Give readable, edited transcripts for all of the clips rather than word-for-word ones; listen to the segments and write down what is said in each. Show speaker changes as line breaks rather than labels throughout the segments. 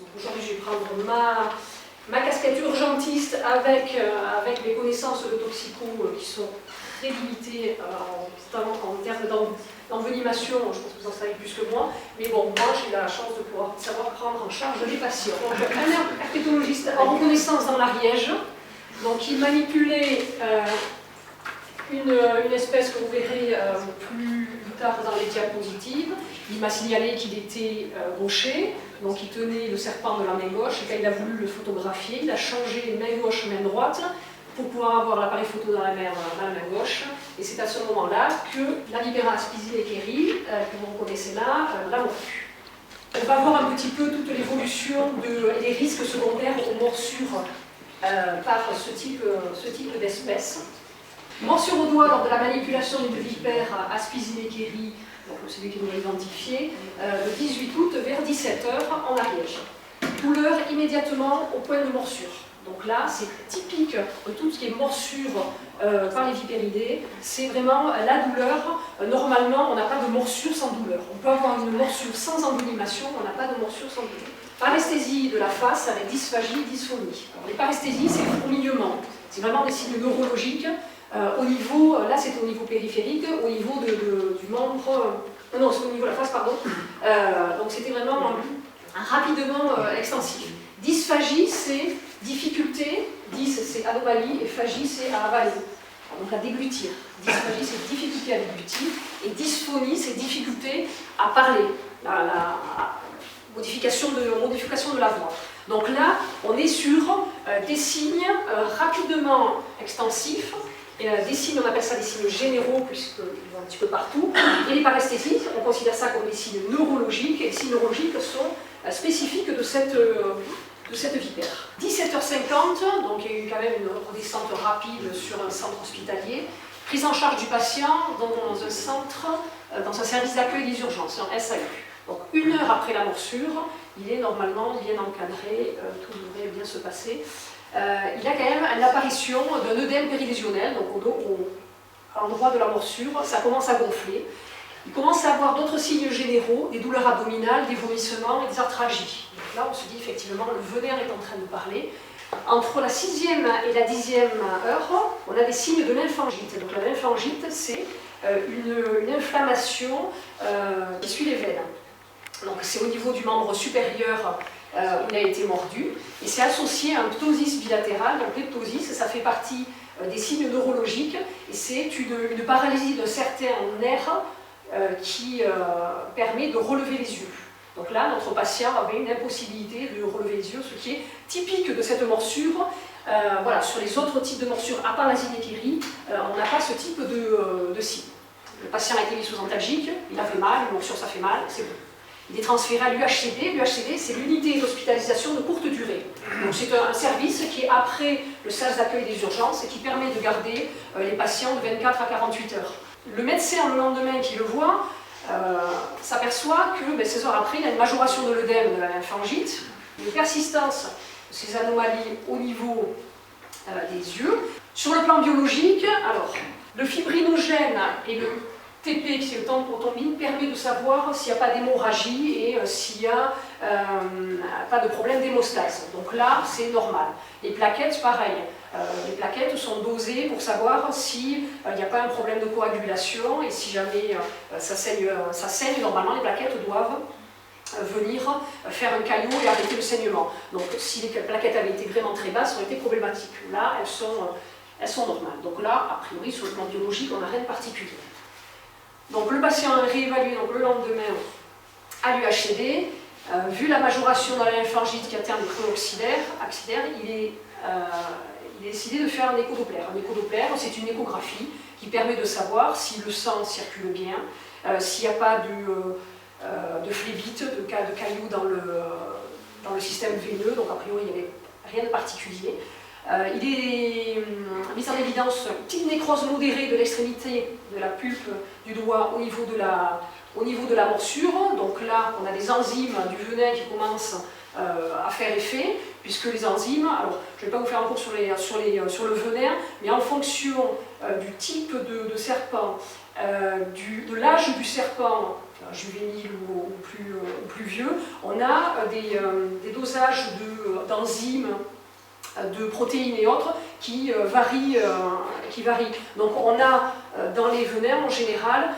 Donc aujourd'hui, je vais prendre ma casquette urgentiste avec mes connaissances de toxico qui sont très limitées, notamment en termes d'envenimation. Je pense que vous en savez plus que moi. Mais bon, moi, j'ai la chance de pouvoir savoir prendre en charge les patients. Donc, un herpétologiste en reconnaissance dans l'Ariège. Donc, il manipulait une espèce que vous verrez plus tard dans les diapositives. Il m'a signalé qu'il était gaucher, donc il tenait le serpent de la main gauche, et quand il a voulu le photographier, il a changé main gauche, main droite, pour pouvoir avoir l'appareil photo dans la main gauche. Et c'est à ce moment-là que la Vipera spizzileckeri, que vous reconnaissez là, l'a mordu. On va voir un petit peu toute l'évolution et les risques secondaires aux morsures par ce type d'espèce. Morsure au doigt lors de la manipulation d'une vipère à spizzileckeri, donc celui qui nous l'a identifié, le 18 août vers 17 h en Ariège. Douleur immédiatement au point de morsure. Donc là, c'est typique de tout ce qui est morsure par les vipéridés. C'est vraiment la douleur. Normalement, on n'a pas de morsure sans douleur. On peut avoir une morsure sans envenimation, on n'a pas de morsure sans douleur. Paresthésie de la face avec dysphagie, dysphonie. Alors, les paresthésies, c'est le fourmillement. C'est vraiment des signes neurologiques. Au niveau, là c'était au niveau périphérique, au niveau du membre, non c'est au niveau de la face, pardon, donc c'était vraiment rapidement extensif. Dysphagie c'est difficulté, dys c'est anomalie et phagie c'est à avaler, donc à déglutir. Dysphagie c'est difficulté à déglutir et dysphonie c'est difficulté à parler, la modification de la voix. Donc là on est sur des signes rapidement extensifs. Et des signes, on appelle ça des signes généraux, puisqu'ils vont un petit peu partout. Et les paresthésies, on considère ça comme des signes neurologiques, et les signes neurologiques sont spécifiques de cette vipère. 17 h 50, donc il y a eu quand même une redescente rapide sur un centre hospitalier. Prise en charge du patient dans un centre, dans un service d'accueil des urgences, en SAU. Donc 1 heure après la morsure, il est normalement bien encadré, tout devrait bien se passer. Il y a quand même une apparition d'un œdème périlésionnel, donc à l'endroit de la morsure, ça commence à gonfler. Il commence à avoir d'autres signes généraux, des douleurs abdominales, des vomissements et des arthralgies. Donc là, on se dit effectivement, le venin est en train de parler. Entre la 6e et la 10e heure, on a des signes de lymphangite. Donc la lymphangite, c'est une inflammation qui suit les veines. Donc c'est au niveau du membre supérieur où il a été mordu, et c'est associé à un ptosis bilatéral. Donc les ptosis, ça fait partie des signes neurologiques, et c'est une paralysie d'un certain nerf qui permet de relever les yeux. Donc là, notre patient avait une impossibilité de relever les yeux, ce qui est typique de cette morsure. Voilà, sur les autres types de morsures, à part la spizzileckeri, on n'a pas ce type de signe. Le patient a été mis sous antalgique, il avait mal, une morsure ça fait mal, c'est bon. Il est transféré à l'UHCD. L'UHCD, c'est l'unité d'hospitalisation de courte durée. Donc c'est un service qui est après le service d'accueil des urgences et qui permet de garder les patients de 24 à 48 heures. Le médecin, le lendemain qui le voit, s'aperçoit que 16 heures après, il y a une majoration de l'œdème de la lymphangite, une persistance de ces anomalies au niveau des yeux. Sur le plan biologique, alors, le fibrinogène et le TP, qui est le tautombine, permet de savoir s'il n'y a pas d'hémorragie et s'il n'y a pas de problème d'hémostase. Donc là, c'est normal. Les plaquettes, pareil. Les plaquettes sont dosées pour savoir s'il n'y a pas un problème de coagulation et si jamais ça saigne, normalement les plaquettes doivent venir faire un caillot et arrêter le saignement. Donc si les plaquettes avaient été vraiment très basses, ça aurait été problématique. Là, elles sont normales. Donc là, a priori, sur le plan biologique, on n'a rien de particulier. Donc le patient est réévalué donc, le lendemain à l'UHCD. Vu la majoration dans la lymphangite qui atteint le creux axillaire, il est décidé de faire un échodoppler. Un échodoppler, c'est une échographie qui permet de savoir si le sang circule bien, s'il n'y a pas de phlébite, de cailloux dans le système veineux, donc a priori il n'y avait rien de particulier. Il est mis en évidence une petite nécrose modérée de l'extrémité de la pulpe du doigt au niveau de la morsure. Donc là, on a des enzymes du venin qui commencent à faire effet, puisque les enzymes, alors je ne vais pas vous faire un cours sur le venin, mais en fonction du type de serpent de l'âge du serpent juvénile ou plus vieux, on a des dosages d'enzymes, de protéines et autres qui varient. Donc on a dans les venins en général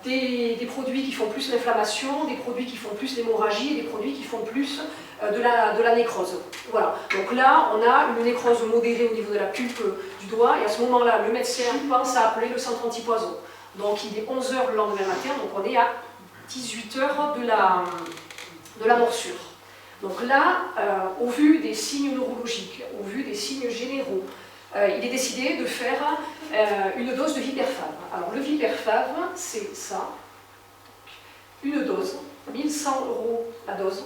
des produits qui font plus l'inflammation, des produits qui font plus l'hémorragie et des produits qui font plus de la nécrose. Voilà. Donc là on a une nécrose modérée au niveau de la pulpe du doigt et à ce moment-là le médecin pense à appeler le centre antipoison. Donc il est 11 h le lendemain matin, donc on est à 18 h de la morsure. Donc là, au vu des signes neurologiques, au vu des signes généraux, il est décidé de faire une dose de viperfave. Alors le viperfave, c'est ça, une dose, 1100 € la dose.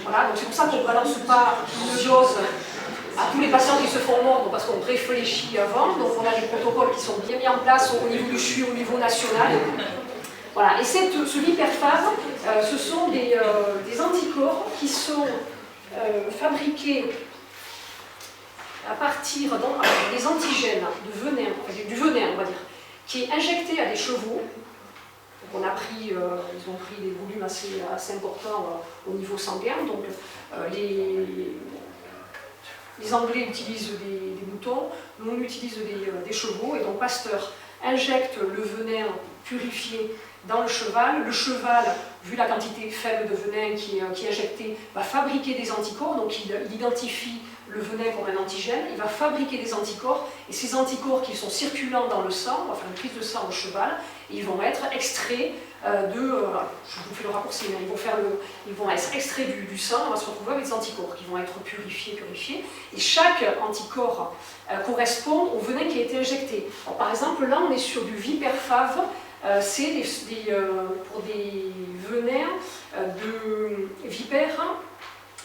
Voilà, donc c'est pour ça qu'on ne balance pas une dose à tous les patients qui se font mordre parce qu'on réfléchit avant. Donc on a des protocoles qui sont bien mis en place au niveau du CHU, au niveau national. Voilà, et ce viperfave, ce sont des anticorps qui sont fabriqués à partir des antigènes de venin, du venin on va dire, qui est injecté à des chevaux. Donc ils ont pris des volumes assez importants au niveau sanguin. Donc les Anglais utilisent des moutons, nous on utilise des chevaux, et donc Pasteur injecte le venin purifié dans le cheval. Le cheval, vu la quantité faible de venin qui est injecté, va fabriquer des anticorps, donc il identifie le venin comme un antigène, il va fabriquer des anticorps, et ces anticorps qui sont circulants dans le sang, on va faire une prise de sang au cheval, et ils vont être extraits je vous fais le raccourci, mais ils vont être extraits du sang, on va se retrouver avec des anticorps qui vont être purifiés, et chaque anticorps correspond au venin qui a été injecté. Alors, par exemple, là on est sur du viperfave, c'est pour des venins de vipères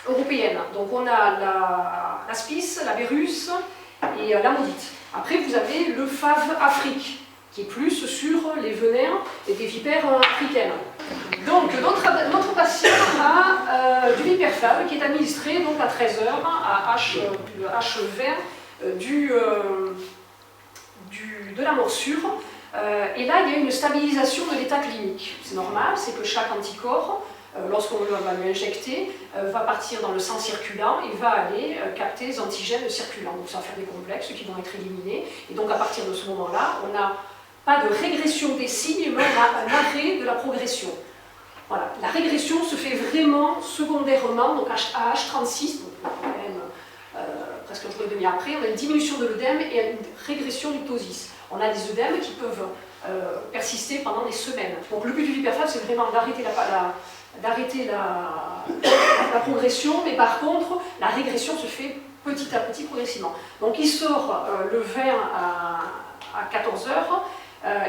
européennes. Donc on a la Spice, la Vérus et la Maudite. Après vous avez le Fave Afrique, qui est plus sur les venins et des vipères africaines. Donc notre patient a du viperfave qui est administré donc à 13 h à H20 de la morsure. Et là, il y a une stabilisation de l'état clinique. C'est normal, c'est que chaque anticorps, lorsqu'on va lui injecter, va partir dans le sang circulant et va aller capter les antigènes circulants. Donc ça va faire des complexes qui vont être éliminés. Et donc à partir de ce moment-là, on n'a pas de régression des signes, mais on a un arrêt de la progression. Voilà. La régression se fait vraiment secondairement, donc à H36, donc quand même presque un jour et demi après, on a une diminution de l'œdème et une régression du ptosis. On a des œdèmes qui peuvent persister pendant des semaines. Donc le but du viperfave, c'est vraiment d'arrêter la progression, mais par contre, la régression se fait petit à petit, progressivement. Donc il sort le 20 à 14 h,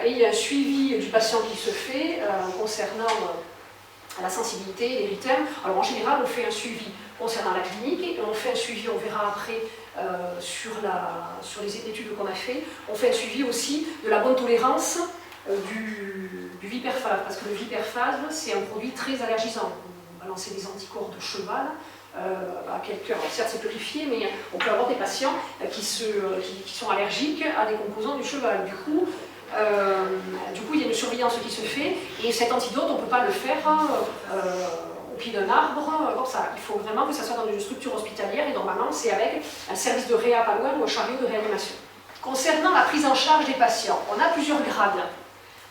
et il y a un suivi du patient qui se fait concernant la sensibilité, l'érythème. Alors en général, on fait un suivi concernant la clinique, et on fait un suivi, on verra après, sur les études qu'on a fait, on fait un suivi aussi de la bonne tolérance du viperfave, parce que le viperfave, c'est un produit très allergisant. On va lancer des anticorps de cheval à quelqu'un. Certes, c'est purifié, mais on peut avoir des patients qui sont allergiques à des composants du cheval. Du coup, il y a une surveillance qui se fait, et cet antidote, on ne peut pas le faire au pied d'un arbre, comme ça. Il faut vraiment que ça soit dans une structure hospitalière, et normalement, c'est avec un service de réa pas loin ou un chariot de réanimation. Concernant la prise en charge des patients, on a plusieurs grades.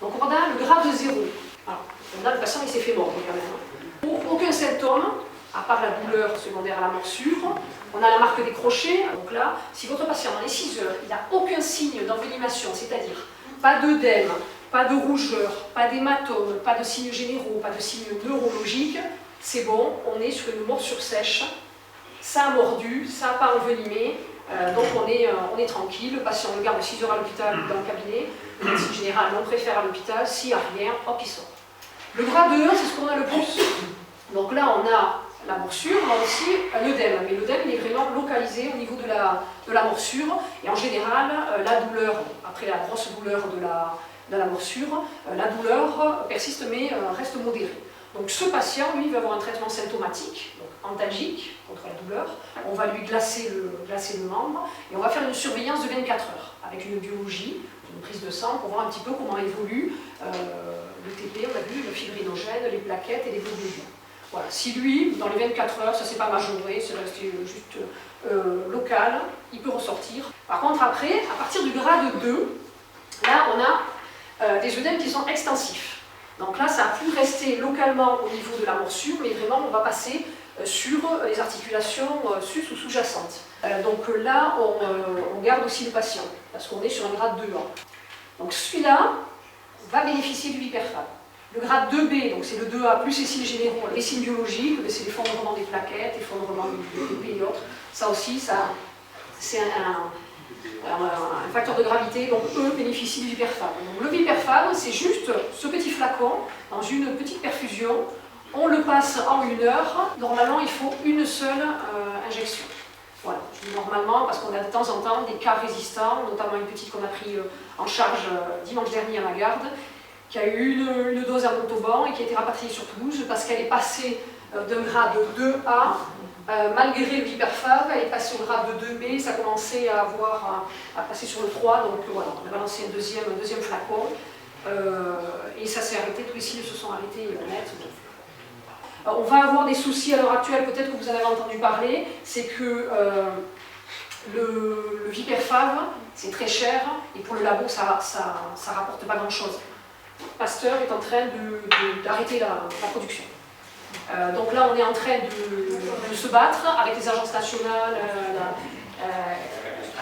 Donc on a le grade 0. Alors, là, le patient il s'est fait mordre quand même. Aucun symptôme, à part la douleur secondaire à la morsure. On a la marque des crochets. Donc là, si votre patient dans les 6 heures, il n'a aucun signe d'envenimation, c'est-à-dire pas d'œdème, pas de rougeur, pas d'hématome, pas de signes généraux, pas de signes neurologiques, c'est bon, on est sur une morsure sèche. Ça a mordu, ça n'a pas envenimé. Donc on est tranquille, le patient le garde 6 heures à l'hôpital dans le cabinet, le médecin général on préfère à l'hôpital, s'il n'y a rien, hop il sort. Le grade 1, c'est ce qu'on a le plus. Donc là on a la morsure, on a aussi un œdème, mais l'œdème il est vraiment localisé au niveau de la morsure, et en général la douleur, après la grosse douleur de la morsure, la douleur persiste mais reste modérée. Donc ce patient, lui, va avoir un traitement symptomatique, donc antalgique, contre la douleur. On va lui glacer le membre, et on va faire une surveillance de 24 heures, avec une biologie, une prise de sang pour voir un petit peu comment évolue le TP, on a vu, le fibrinogène, les plaquettes et les globules. Voilà. Si lui, dans les 24 heures, ça ne s'est pas majoré, c'est resté juste local, il peut ressortir. Par contre, après, à partir du grade 2, là, on a des œdèmes qui sont extensifs. Donc là, ça a pu rester localement au niveau de la morsure, mais vraiment, on va passer sur les articulations sus ou sous-jacentes. Donc là, on garde aussi le patient, parce qu'on est sur un grade 2A. Donc celui-là va bénéficier du Viperfav. Le grade 2B, donc c'est le 2A plus les signes généraux, les signes biologiques, c'est l'effondrement des plaquettes, l'effondrement des P et autres. Ça aussi, c'est un facteur de gravité, donc eux bénéficient du Viperfav. Donc le Viperfav, c'est juste ce petit flacon dans une petite perfusion. On le passe en 1 heure. Normalement, il faut une seule injection. Voilà. Je dis normalement parce qu'on a de temps en temps des cas résistants, notamment une petite qu'on a pris en charge dimanche dernier à la garde, qui a eu une dose à Montauban et qui a été rapatriée sur Toulouse parce qu'elle est passée d'un grade 2A, malgré le Viperfav, elle est passée au grade 2B, ça commençait à passer sur le 3, donc voilà, on a balancé un deuxième flacon, et ça s'est arrêté, tous les signes se sont arrêtés net. On va avoir des soucis à l'heure actuelle, peut-être que vous en avez entendu parler, c'est que le Viperfav, c'est très cher, et pour le labo, ça rapporte pas grand-chose. Pasteur est en train d'arrêter la production. Donc là, on est en train de se battre avec les agences nationales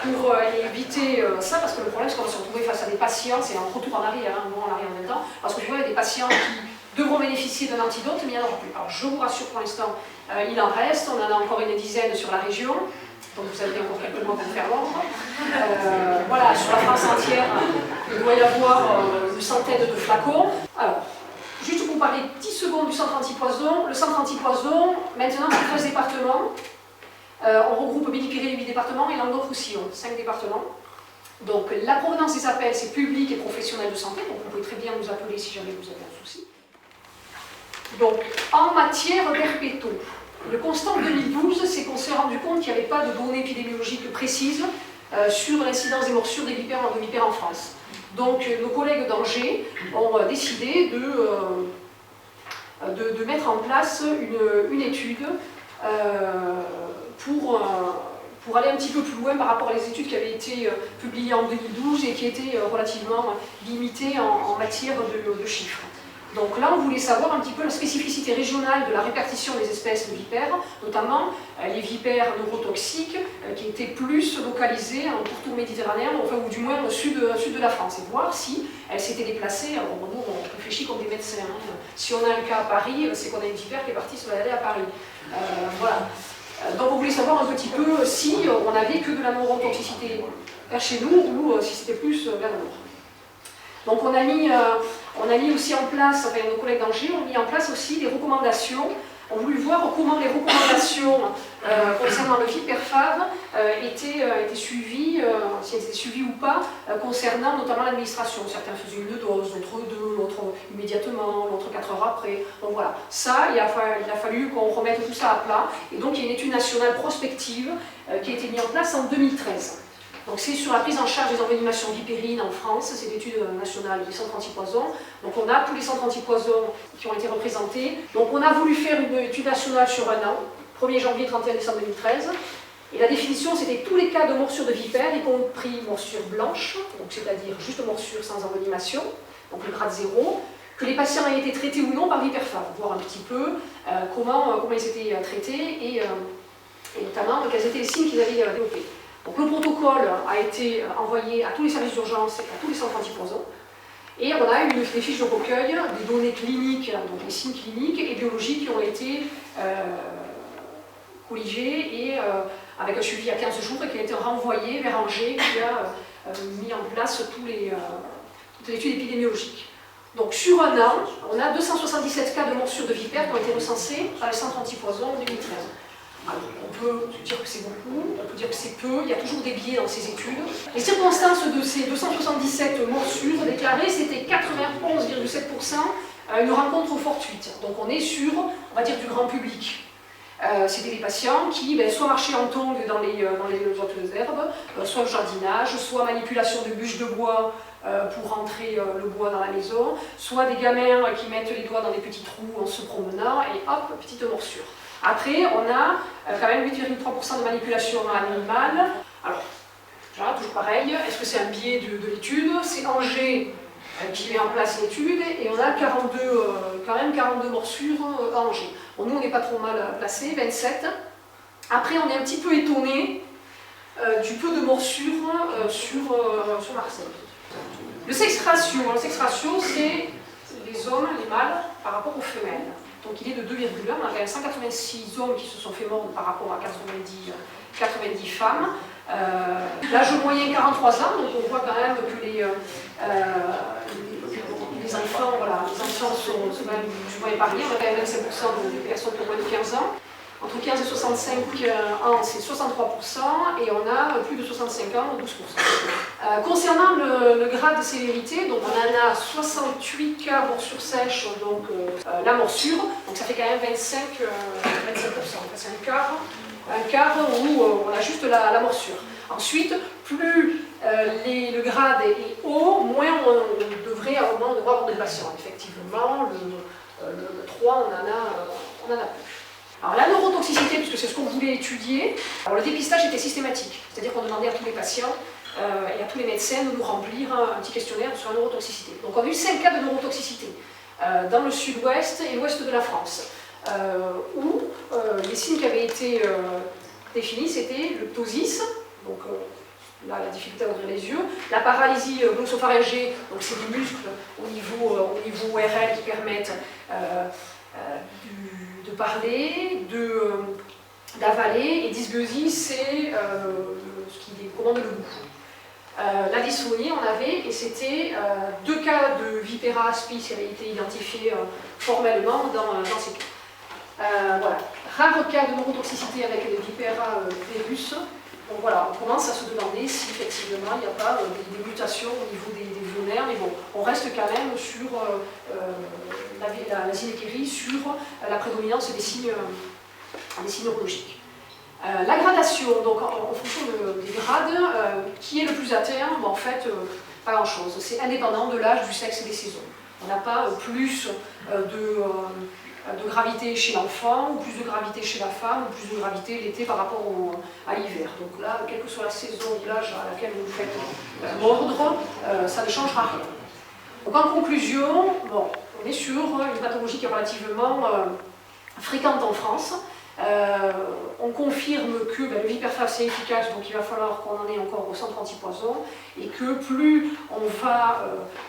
pour éviter ça, parce que le problème, c'est qu'on va se retrouver face à des patients, c'est un retour en arrière, un moment en arrière en même temps, parce que je vois, il y a des patients qui devront bénéficier d'un antidote, mais il n'y en aura plus. Alors je vous rassure, pour l'instant, il en reste, on en a encore une dizaine sur la région, donc vous avez encore quelques mois pour faire l'ombre. Voilà, sur la France entière, il doit y avoir une centaine de flacons. Alors, juste pour vous parler 10 secondes du centre antipoison, le centre antipoison, maintenant c'est 13 départements. On regroupe Midi-Pyrénées 8 départements et Languedoc-Roussillon, 5 départements. Donc la provenance des appels, c'est public et professionnel de santé, donc vous pouvez très bien nous appeler si jamais vous avez un souci. Donc, en matière d'herpéto, le constat en 2012, c'est qu'on s'est rendu compte qu'il n'y avait pas de données épidémiologiques précises sur l'incidence des morsures des vipères en demi-père en France. Donc, nos collègues d'Angers ont décidé de mettre en place une étude pour aller un petit peu plus loin par rapport à les études qui avaient été publiées en 2012 et qui étaient relativement limitées en matière de chiffres. Donc là, on voulait savoir un petit peu la spécificité régionale de la répartition des espèces de vipères, notamment les vipères neurotoxiques qui étaient plus localisées en pourtour méditerranéen, enfin, ou du moins au sud de la France, et voir si elles s'étaient déplacées. Alors nous, on réfléchit comme des médecins. Hein. Si on a un cas à Paris, c'est qu'on a une vipère qui est partie se balader à Paris. Voilà. Donc on voulait savoir un petit peu si on n'avait que de la neurotoxicité chez nous ou si c'était plus vers le nord. Donc on a mis aussi en place, enfin nos collègues d'Angers ont mis en place aussi des recommandations. On voulait voir comment les recommandations concernant le Viperfav étaient suivies, si elles étaient suivies ou pas, concernant notamment l'administration. Certains faisaient une dose, d'autres deux, l'autre immédiatement, l'autre 4 heures après. Donc voilà, ça, il a fallu qu'on remette tout ça à plat. Et donc il y a une étude nationale prospective qui a été mise en place en 2013. Donc c'est sur la prise en charge des envenimations vipérines en France, c'est l'étude nationale des centres antipoisons. Donc on a tous les centres antipoisons qui ont été représentés. Donc on a voulu faire une étude nationale sur 1 an, 1er janvier 31 décembre 2013. Et la définition, c'était tous les cas de morsure de vipère, y compris morsure blanche, donc c'est-à-dire juste morsure sans envenimation, donc le grade 0, que les patients aient été traités ou non par Viperfav, voir un petit peu comment ils étaient traités et notamment quels étaient les signes qu'ils avaient développés. Donc le protocole a été envoyé à tous les services d'urgence et à tous les centres antipoisons. Et on a eu des fiches de recueil, des données cliniques, donc les signes cliniques et biologiques qui ont été colligés et avec un suivi à 15 jours et qui a été renvoyé vers Angers qui a mis en place toute l'étude épidémiologique. Donc sur 1 an, on a 277 cas de morsure de vipères qui ont été recensés par les centres antipoisons en 2013. Alors, on peut dire que c'est beaucoup, on peut dire que c'est peu, il y a toujours des biais dans ces études. Les circonstances de ces 277 morsures déclarées, c'était 91,7% une rencontre fortuite. Donc on est sur, on va dire, du grand public. C'était des patients qui soit marchaient en tongs dans les hautes herbes, soit au jardinage, soit manipulation de bûches de bois pour rentrer le bois dans la maison, soit des gamins qui mettent les doigts dans des petits trous en se promenant, et hop, petite morsure. Après, on a quand même 8,3% de manipulation animale. Alors, voilà, toujours pareil, est-ce que c'est un biais de l'étude? C'est Angers qui met en place l'étude, et on a quand même 42 morsures à Angers. Bon, nous, on n'est pas trop mal placés, 27. Après, on est un petit peu étonné du peu de morsures sur Marseille. Le sexe ratio, c'est les hommes, les mâles, par rapport aux femelles. Donc il est de 2,1. On a quand même 186 hommes qui se sont fait mordre par rapport à 90 femmes. L'âge moyen 43 ans, donc on voit quand même que les enfants, les enfants sont quand même du moins épargnés. On a quand même 25% de personnes qui ont moins de 15 ans. Entre 15 et 65 ans, c'est 63%, et on a plus de 65 ans, 12%. Concernant le grade de sévérité, donc on en a 68 cas morsure sèche, donc la morsure, donc ça fait quand même 25%. C'est un quart où on a juste la morsure. Ensuite, plus le grade est haut, moins on devrait avoir des patients. Effectivement, le 3, on en a plus. Alors la neurotoxicité, puisque c'est ce qu'on voulait étudier, alors le dépistage était systématique, c'est-à-dire qu'on demandait à tous les patients et à tous les médecins de nous remplir un petit questionnaire sur la neurotoxicité. Donc on a eu 5 cas de neurotoxicité dans le sud-ouest et l'ouest de la France, où les signes qui avaient été définis, c'était le ptosis, donc la difficulté à ouvrir les yeux, la paralysie glossopharyngée, donc c'est des muscles au niveau ORL qui permettent de parler, d'avaler, et dysgeusie, c'est ce qui commande le goût. La dysphonie, on avait, et c'était 2 cas de vipera aspi qui avaient été identifiés formellement dans ces cas. Voilà. Rare cas de neurotoxicité avec les vipera virus. Donc voilà, on commence à se demander si effectivement il n'y a pas des mutations au niveau des nerfs, mais bon, on reste quand même sur la synéchérie, sur la prédominance des signes neurologiques. La gradation, donc en fonction des grades, qui est le plus atteint? En fait, pas grand-chose. C'est indépendant de l'âge, du sexe et des saisons. On n'a pas plus de gravité chez l'enfant, ou plus de gravité chez la femme, ou plus de gravité l'été par rapport à l'hiver. Donc là, quelle que soit la saison ou l'âge à laquelle vous faites mordre, ça ne changera rien. Donc en conclusion, on est sur une pathologie qui est relativement fréquente en France. On confirme que le viperfave c'est efficace, donc il va falloir qu'on en ait encore au centre antipoison, et que plus on va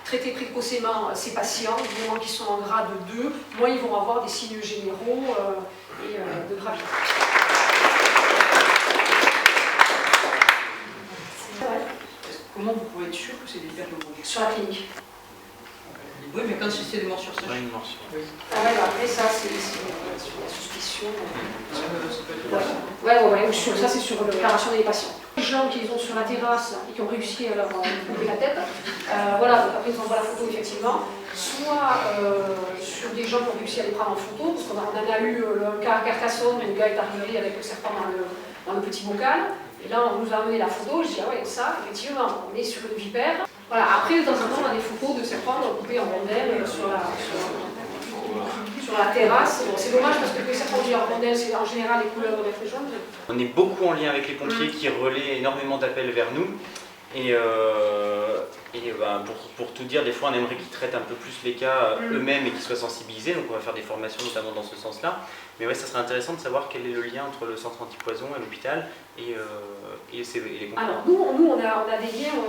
traiter précocement ces patients, du moment qu'ils sont en grade 2, moins ils vont avoir des signes généraux et de gravité.
Comment vous pouvez être sûr que c'est des perles rouges?
Sur la clinique.
Oui, mais quand c'est des morsures sèches.
Une morsure.
Oui.
Après ça, c'est la suspicion. Ça c'est sur l'opération des patients. Les gens qui ont sur la terrasse et qui ont réussi à leur couper la tête, donc après ils envoient la photo effectivement, soit sur des gens qui ont réussi à les prendre en photo, parce qu'on en a eu un cas à Carcassonne, où le gars est arrivé avec le serpent dans le petit bocal, et là on nous a amené la photo, je dis ah ouais, ça effectivement, on est sur une vipère. Voilà, après de temps en temps on a des photos de serpents coupés en rondelles sur la terrasse. Bon, c'est dommage parce que les serpents en rondelles, c'est en général les couleurs de les jaunes.
On est beaucoup en lien avec les pompiers qui relaient énormément d'appels vers nous. Et pour tout dire, des fois on aimerait qu'ils traitent un peu plus les cas eux-mêmes et qu'ils soient sensibilisés, donc on va faire des formations notamment dans ce sens-là. Mais ouais, ça serait intéressant de savoir quel est le lien entre le centre antipoison et l'hôpital et les pompiers.
Alors nous on a des liens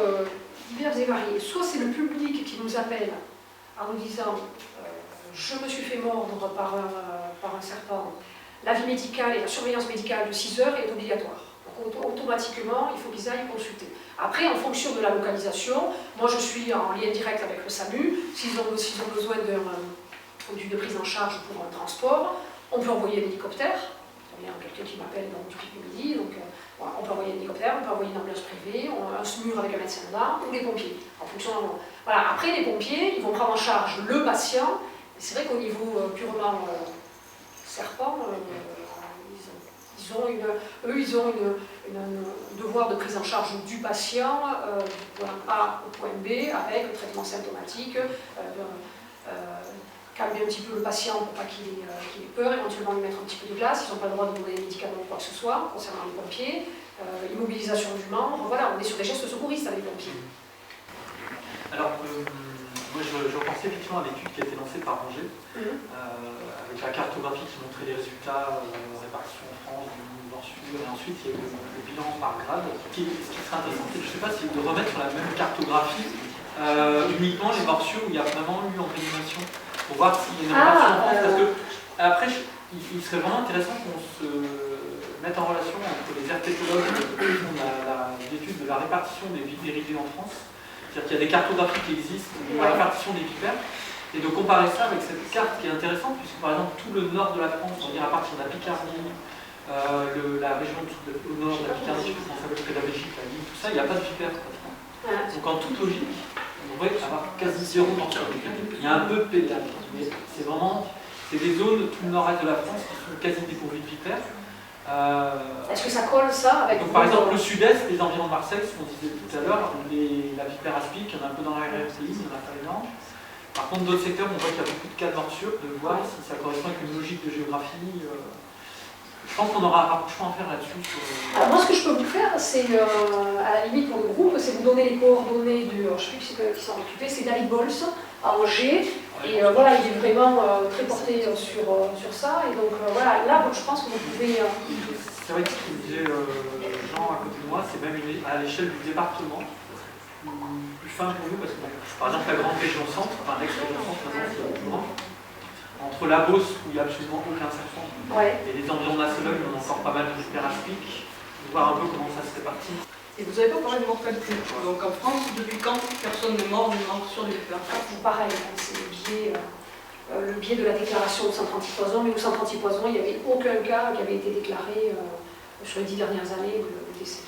divers et variés. Soit c'est le public qui nous appelle en nous disant je me suis fait mordre par un serpent, l'avis médical et la surveillance médicale de 6 heures est obligatoire. Donc automatiquement, il faut qu'ils aillent consulter. Après, en fonction de la localisation, moi je suis en lien direct avec le SAMU, s'ils ont besoin d'une prise en charge pour un transport, on peut envoyer un hélicoptère. Il y a quelqu'un qui m'appelle dans du midi, donc voilà, on peut envoyer un hélicoptère, on peut envoyer une ambulance privée, un SMUR avec un médecin là, ou les pompiers. En fonction voilà. Après, les pompiers, ils vont prendre en charge le patient. C'est vrai qu'au niveau purement serpent, ils ont un devoir de prise en charge du patient du point A au point B avec le traitement symptomatique, calmer un petit peu le patient pour pas qu'il ait peur, éventuellement lui mettre un petit peu de glace, ils n'ont pas le droit de donner des médicaments ou quoi que ce soit concernant les pompiers, immobilisation du membre, voilà, on est sur des gestes secouristes avec les pompiers.
Alors, moi je repensais effectivement à l'étude qui a été lancée par Angers, avec la cartographie qui montrait les résultats répartition en France du morsure, et ensuite il y a eu le bilan par grade. Ce qui serait intéressant, c'est, je ne sais pas, si de remettre sur la même cartographie uniquement les morsures où il y a vraiment eu en réanimation, pour voir s'il y a une répartition en France. Parce que après, il serait vraiment intéressant qu'on se mette en relation entre les herpétologues qui font l'étude de la répartition des vipéridés en France. C'est-à-dire qu'il y a des cartographies qui existent, la répartition des vipères, et de comparer ça avec cette carte qui est intéressante, puisque par exemple tout le nord de la France, on va dire à partir de la Picardie, la région au nord de la Picardie, je sais pas comment ça s'appelle, près de la Belgique, la Ligne, tout ça, il n'y a pas de vipères pratiquement. Donc en toute logique, on devrait avoir quasi zéro morceau de vipères. Il y a un peu de pédale, mais c'est vraiment des zones tout le nord-est de la France qui sont quasi dépourvues de vipères.
Est-ce que ça colle ça avec...
Donc, par exemple, le sud-est, les environs de Marseille, ce qu'on disait tout à l'heure, la vipère aspic, il y en a un peu dans l'arrière-pays, il n'y en a pas énorme. Par contre, d'autres secteurs, on voit qu'il y a beaucoup de cas de morsure, de voir si ça correspond avec une logique de géographie. Je pense qu'on aura un rapprochement à faire là-dessus.
Alors moi, ce que je peux vous faire, c'est, à la limite pour le groupe, c'est vous donner les coordonnées du... je ne sais plus qui s'en occupait, c'est David Bols à Angers. Et voilà, il est vraiment très porté sur ça. Et donc voilà, là, je pense que vous pouvez...
C'est vrai que ce que disait Jean à côté de moi, c'est même à l'échelle du département. Plus fin pour nous, parce que par exemple, la grande région centre, enfin l'ex-région centre, maintenant, c'est plus grand. Entre la Beauce, où il n'y a absolument aucun serpent, et les environs de la Sologne, où on a encore pas mal de vipères aspic, de voir un peu comment ça se répartit.
Et vous n'avez pas parlé de mortalité. Donc en France, depuis quand personne n'est mort d'une morsure de vipère?
C'est pareil, c'est le biais de la déclaration au centre antipoison, mais au centre antipoison, il n'y avait aucun cas qui avait été déclaré sur les 10 dernières années de décès.